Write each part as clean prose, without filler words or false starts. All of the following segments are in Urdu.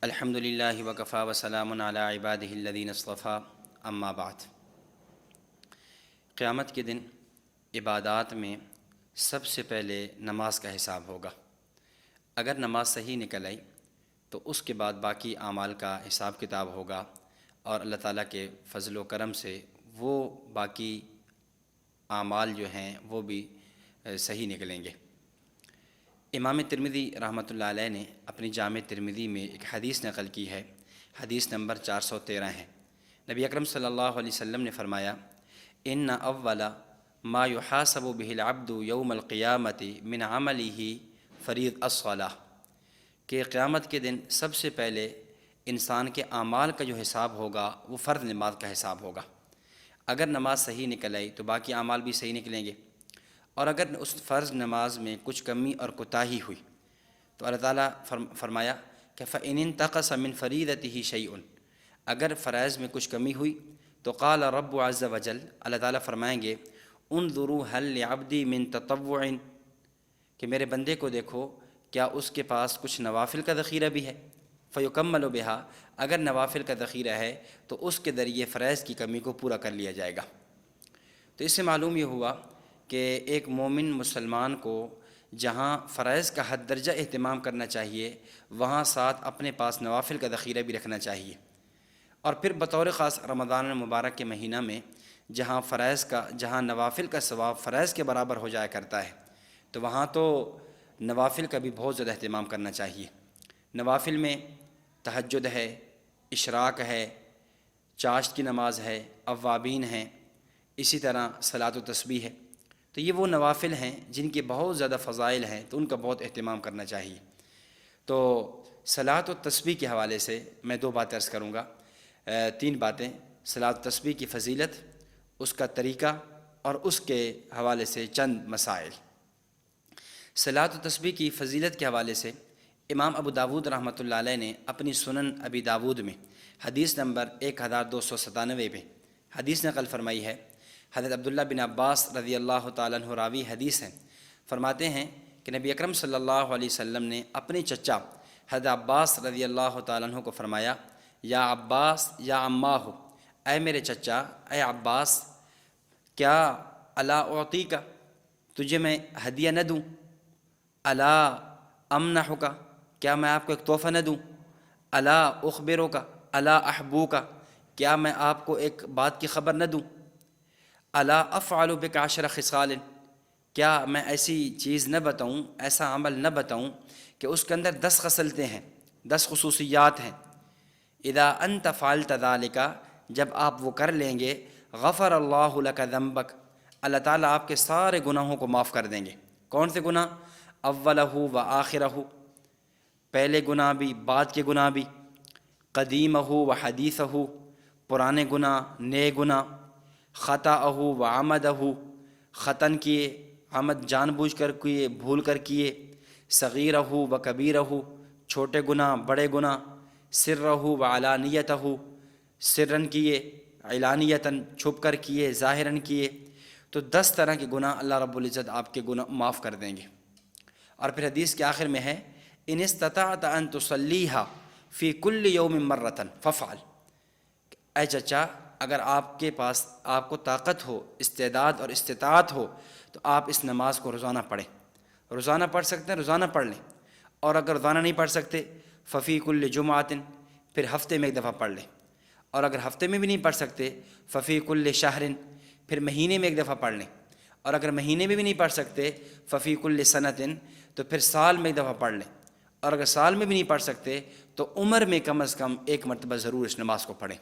الحمد للہ وکفیٰ وسلام علی عبادہ الذین اصطفیٰ اما بعد۔ قیامت کے دن عبادات میں سب سے پہلے نماز کا حساب ہوگا۔ اگر نماز صحیح نکل آئی تو اس کے بعد باقی اعمال کا حساب کتاب ہوگا، اور اللہ تعالیٰ کے فضل و کرم سے وہ باقی اعمال جو ہیں وہ بھی صحیح نکلیں گے۔ امام ترمذی رحمۃ اللہ علیہ نے اپنی جامع ترمذی میں ایک حدیث نقل کی ہے، حدیث نمبر 413 ہے۔ نبی اکرم صلی اللہ علیہ وسلم نے فرمایا، ان اول ما یحاسب به العبد یوم القیامۃ من عملہ فرید الصلاۃ، کہ قیامت کے دن سب سے پہلے انسان کے اعمال کا جو حساب ہوگا وہ فرض نماز کا حساب ہوگا۔ اگر نماز صحیح نکل آئی تو باقی اعمال بھی صحیح نکلیں گے، اور اگر اس فرض نماز میں کچھ کمی اور کوتاہی ہوئی تو اللہ تعالیٰ فرمایا کہ فَإِنِ انتقص مِن فَرِيضَتِهِ شَيْءٌ، اگر فرائض میں کچھ کمی ہوئی تو قال رب عز وجل، اللہ تعالیٰ فرمائیں گے انظروا هل لعبدی من تطوع، کہ میرے بندے کو دیکھو کیا اس کے پاس کچھ نوافل کا ذخیرہ بھی ہے، فیکمل بها، اگر نوافل کا ذخیرہ ہے تو اس کے ذریعے فرائض کی کمی کو پورا کر لیا جائے گا۔ تو اس سے معلوم یہ ہوا کہ ایک مومن مسلمان کو جہاں فرائض کا حد درجہ اہتمام کرنا چاہیے، وہاں ساتھ اپنے پاس نوافل کا ذخیرہ بھی رکھنا چاہیے۔ اور پھر بطور خاص رمضان المبارک کے مہینہ میں جہاں نوافل کا ثواب فرائض کے برابر ہو جایا کرتا ہے، تو وہاں تو نوافل کا بھی بہت زیادہ اہتمام کرنا چاہیے۔ نوافل میں تہجد ہے، اشراق ہے، چاشت کی نماز ہے، اوابین ہیں، اسی طرح صلاۃ و تسبیح ہے۔ تو یہ وہ نوافل ہیں جن کے بہت زیادہ فضائل ہیں، تو ان کا بہت اہتمام کرنا چاہیے۔ تو صلاۃ و تسبیح کے حوالے سے میں 2 باتیں عرض کروں گا، 3 باتیں، صلاۃ و تسبیح کی فضیلت، اس کا طریقہ، اور اس کے حوالے سے چند مسائل۔ صلاۃ و تسبیح کی فضیلت کے حوالے سے امام ابو داود رحمۃ اللہ علیہ نے اپنی سنن ابی داود میں حدیث نمبر 1297 میں حدیث نقل فرمائی ہے۔ حضرت عبداللہ بن عباس رضی اللہ تعالیٰ عنہ راوی حدیث ہیں، فرماتے ہیں کہ نبی اکرم صلی اللہ علیہ وسلم نے اپنے چچا حضرت عباس رضی اللہ تعالیٰ عنہ کو فرمایا، یا عباس یا عماہ، اے میرے چچا، اے عباس، کیا الا اعطیک، تجھے میں ہدیہ نہ دوں، الا امنحک، کیا میں آپ کو ایک تحفہ نہ دوں، الا اخبرک، الا احبوک، کیا میں آپ کو ایک بات کی خبر نہ دوں، الا افعل بک 10 خصال، کیا میں ایسی چیز نہ بتاؤں، ایسا عمل نہ بتاؤں کہ اس کے اندر 10 خصلتیں ہیں، 10 خصوصیات ہیں، اذا انت فعلت ذلک، جب آپ وہ کر لیں گے، غفر اللہ لک ذنبک، اللہ تعالیٰ آپ کے سارے گناہوں کو معاف کر دیں گے۔ کون سے گناہ؟ اولہ و آخرہ، پہلے گناہ بھی بعد کے گناہ بھی، قدیمہ و حدیثہ، پرانے گناہ نئے گناہ، خطأہ و عمدہ، خطن کیے، عمد جان بوجھ کر کیے، بھول کر کیے، صغیرہ و کبیرہ، چھوٹے گناہ بڑے گناہ، سرہ و علانیتہ، سرن کیے، علانیتاً چھپ کر کیے، ظاہراً کیے، تو 10 طرح کے گناہ اللہ رب العزت آپ کے گناہ معاف کر دیں گے۔ اور پھر حدیث کے آخر میں ہے، ان استطعت ان تصلیھا فی کل یوم مرۃ فافعل، اے چچا، اگر آپ کے پاس آپ کو طاقت ہو، استعداد اور استطاعت ہو، تو آپ اس نماز کو روزانہ پڑھیں۔ روزانہ پڑھ سکتے ہیں روزانہ پڑھ لیں، اور اگر روزانہ نہیں پڑھ سکتے ففی کل جمعۃ، پھر ہفتے میں 1 دفعہ پڑھ لیں، اور اگر ہفتے میں بھی نہیں پڑھ سکتے ففی کل شہر، پھر مہینے میں 1 دفعہ پڑھ لیں، اور اگر مہینے میں بھی نہیں پڑھ سکتے ففی کل سنۃ، تو پھر سال میں 1 دفعہ پڑھ لیں، اور اگر سال میں بھی نہیں پڑھ سکتے تو عمر میں کم از کم 1 مرتبہ ضرور اس نماز کو پڑھیں،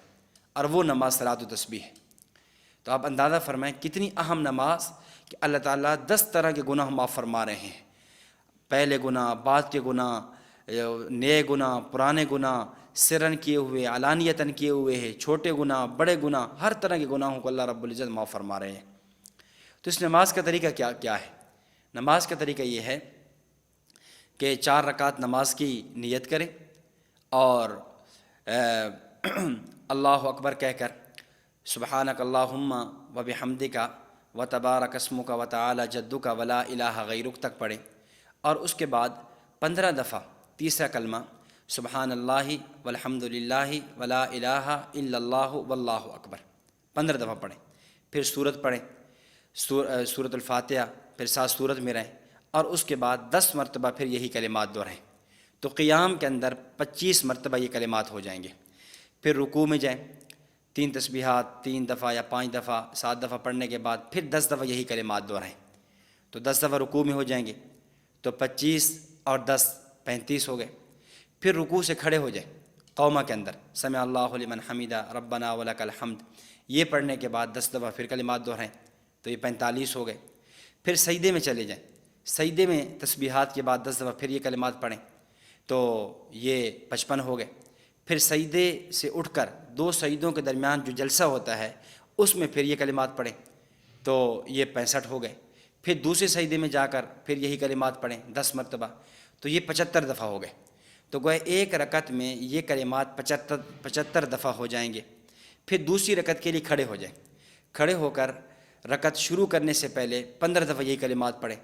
اور وہ نماز صلاۃ و تسبیح ہے۔ تو آپ اندازہ فرمائیں کتنی اہم نماز کہ اللہ تعالیٰ 10 طرح کے گناہ معاف فرما رہے ہیں، پہلے گناہ، بعد کے گناہ، نئے گناہ، پرانے گناہ، سرن کیے ہوئے، علانیتاً کیے ہوئے ہیں، چھوٹے گناہ بڑے گناہ، ہر طرح کے گناہوں کو اللہ رب العزت معاف فرما رہے ہیں۔ تو اس نماز کا طریقہ کیا ہے؟ نماز کا طریقہ یہ ہے کہ 4 رکعت نماز کی نیت کریں، اور اللہ اکبر کہہ کر سبحانک اللہم و بحمدک و تبارک اسمک و تعالی جدک ولا الہ غیرک تک پڑھیں، اور اس کے بعد 15 دفعہ تیسرا کلمہ سبحان اللہ والحمد للہ ولا الہ الا اللہ واللہ اکبر 15 دفعہ پڑھیں، پھر سورت پڑھیں، سورۃ الفاتحہ، پھر ساتھ سورت میں رہیں، اور اس کے بعد 10 مرتبہ پھر یہی کلمات دہرائیں، تو قیام کے اندر 25 مرتبہ یہ کلمات ہو جائیں گے۔ پھر رکوع میں جائیں، 3 تسبیحات 3 دفعہ یا 5 دفعہ 7 دفعہ پڑھنے کے بعد پھر 10 دفعہ یہی کلمات دہرائیں، تو 10 دفعہ رکوع میں ہو جائیں گے، تو 25 اور 10 35 ہو گئے۔ پھر رکوع سے کھڑے ہو جائیں قومہ کے اندر، سمع اللہ لمن حمیدہ ربنا ولک الحمد، یہ پڑھنے کے بعد 10 دفعہ پھر کلمات دہرائیں، تو یہ 45 ہو گئے۔ پھر سجدے میں چلے جائیں، سجدے میں تسبیحات کے بعد 10 دفعہ پھر یہ کلمات پڑھیں، تو یہ 55 ہو گئے۔ پھر سجدے سے اٹھ کر 2 سجدوں کے درمیان جو جلسہ ہوتا ہے اس میں پھر یہ کلمات پڑھیں، تو یہ 65 ہو گئے۔ پھر دوسرے سجدے میں جا کر پھر یہی کلمات پڑھیں 10 مرتبہ، تو یہ 75 دفعہ ہو گئے۔ تو گویا ایک رکعت میں یہ کلمات 75 دفعہ ہو جائیں گے۔ پھر دوسری رکعت کے لیے کھڑے ہو جائیں، کھڑے ہو کر رکعت شروع کرنے سے پہلے 15 دفعہ یہی کلمات پڑھیں،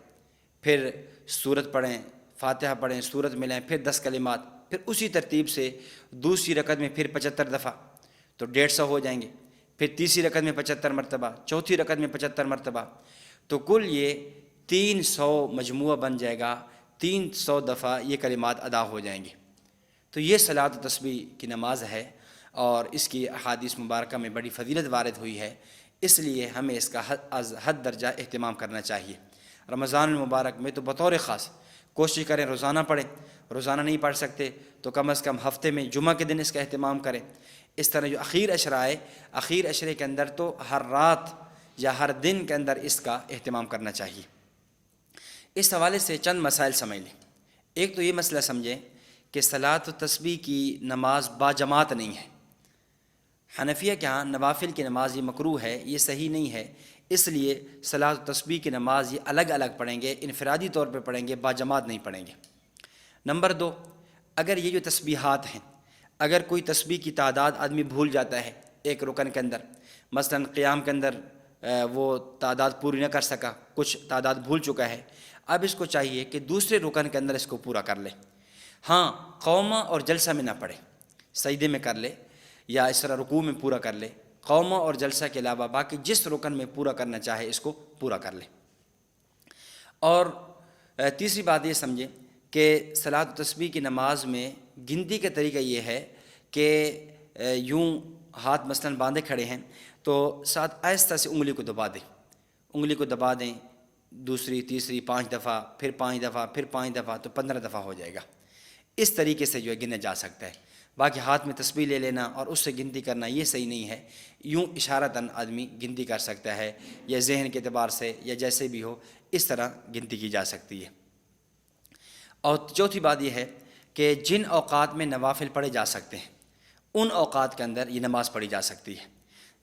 پھر سورت پڑھیں، فاتحہ پڑھیں، سورت ملیں، پھر 10 کلمات، پھر اسی ترتیب سے دوسری رکعت میں پھر 75 دفعہ، تو 150 ہو جائیں گے۔ پھر تیسری رکعت میں 75 مرتبہ، چوتھی رکعت میں 75 مرتبہ، تو کل یہ 300 مجموعہ بن جائے گا، 300 دفعہ یہ کلمات ادا ہو جائیں گے۔ تو یہ صلاۃ و تسبیح کی نماز ہے، اور اس کی احادیث مبارکہ میں بڑی فضیلت وارد ہوئی ہے، اس لیے ہمیں اس کا حد درجہ اہتمام کرنا چاہیے۔ رمضان المبارک میں تو بطور خاص کوشش کریں روزانہ پڑھیں، روزانہ نہیں پڑھ سکتے تو کم از کم ہفتے میں جمعہ کے دن اس کا اہتمام کریں۔ اس طرح جو اخیر اشرہ ہے، اخیر اشرے کے اندر تو ہر رات یا ہر دن کے اندر اس کا اہتمام کرنا چاہیے۔ اس حوالے سے چند مسائل سمجھ لیں۔ ایک تو یہ مسئلہ سمجھیں کہ صلاۃ و تسبیح کی نماز باجماعت نہیں ہے۔ حنفیہ کے ہاں نوافل کی نماز یہ مکروہ ہے، یہ صحیح نہیں ہے، اس لیے صلاۃ و تسبیح کی نماز یہ الگ الگ پڑھیں گے، انفرادی طور پہ پڑھیں گے، باجماعت نہیں پڑھیں گے۔ نمبر 2، اگر یہ جو تسبیحات ہیں، اگر کوئی تسبیح کی تعداد آدمی بھول جاتا ہے ایک رکن کے اندر، مثلا قیام کے اندر وہ تعداد پوری نہ کر سکا، کچھ تعداد بھول چکا ہے، اب اس کو چاہیے کہ دوسرے رکن کے اندر اس کو پورا کر لے۔ ہاں، قومہ اور جلسہ میں نہ پڑھے، سجدے میں کر لے یا اس طرح رکوع میں پورا کر لے، قومہ اور جلسہ کے علاوہ باقی جس رکن میں پورا کرنا چاہے اس کو پورا کر لے۔ اور تیسری بات یہ سمجھیں کہ صلاۃ و تسبیح کی نماز میں گنتی کا طریقہ یہ ہے کہ یوں ہاتھ مثلاً باندھے کھڑے ہیں تو ساتھ آہستہ سے انگلی کو دبا دیں، انگلی کو دبا دیں، دوسری تیسری 5 دفعہ، پھر 5 دفعہ، پھر 5 دفعہ، تو 15 دفعہ ہو جائے گا۔ اس طریقے سے جو ہے گنا جا سکتا ہے۔ باقی ہاتھ میں تسبیح لے لینا اور اس سے گنتی کرنا یہ صحیح نہیں ہے۔ یوں اشارتاً آدمی گنتی کر سکتا ہے، یا ذہن کے اعتبار سے یا جیسے بھی ہو اس طرح گنتی کی جا سکتی ہے۔ اور چوتھی بات یہ ہے کہ جن اوقات میں نوافل پڑھے جا سکتے ہیں ان اوقات کے اندر یہ نماز پڑھی جا سکتی ہے۔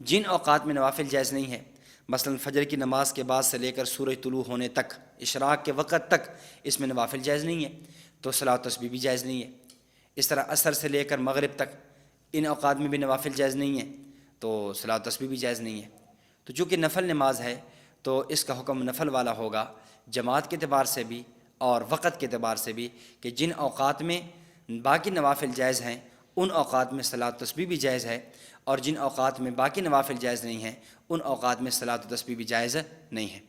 جن اوقات میں نوافل جائز نہیں ہے، مثلا فجر کی نماز کے بعد سے لے کر سورج طلوع ہونے تک، اشراق کے وقت تک اس میں نوافل جائز نہیں ہے، تو صلاۃ و تسبیح بھی جائز نہیں ہے۔ اس طرح عصر سے لے کر مغرب تک ان اوقات میں بھی نوافل جائز نہیں ہے، تو صلاۃ و تسبیح بھی جائز نہیں ہے۔ تو چونکہ نفل نماز ہے تو اس کا حکم نفل والا ہوگا، جماعت کے اعتبار سے بھی اور وقت کے اعتبار سے بھی، کہ جن اوقات میں باقی نوافل جائز ہیں ان اوقات میں صلاۃ و تسبیح بھی جائز ہے، اور جن اوقات میں باقی نوافل جائز نہیں ہیں ان اوقات میں صلاۃ و تسبیح بھی جائز نہیں ہے۔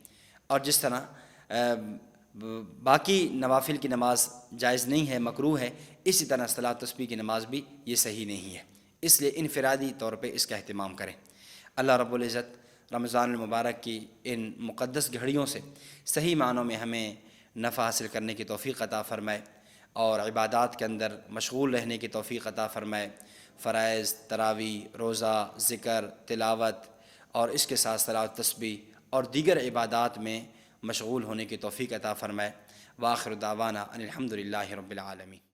اور جس طرح باقی نوافل کی نماز جائز نہیں ہے، مکروہ ہے، اسی طرح صلاۃ و تسبیح کی نماز بھی یہ صحیح نہیں ہے، اس لیے انفرادی طور پہ اس کا اہتمام کریں۔ اللہ رب العزت رمضان المبارک کی ان مقدس گھڑیوں سے صحیح معنوں میں ہمیں نفع حاصل کرنے کی توفیق عطا فرمائے، اور عبادات کے اندر مشغول رہنے کی توفیق عطا فرمائے۔ فرائض، تراویح، روزہ، ذکر، تلاوت اور اس کے ساتھ صلاۃ و تسبیح اور دیگر عبادات میں مشغول ہونے کی توفیق عطا فرمائے۔ وآخر دعوانا ان الحمد للہ رب العالمین۔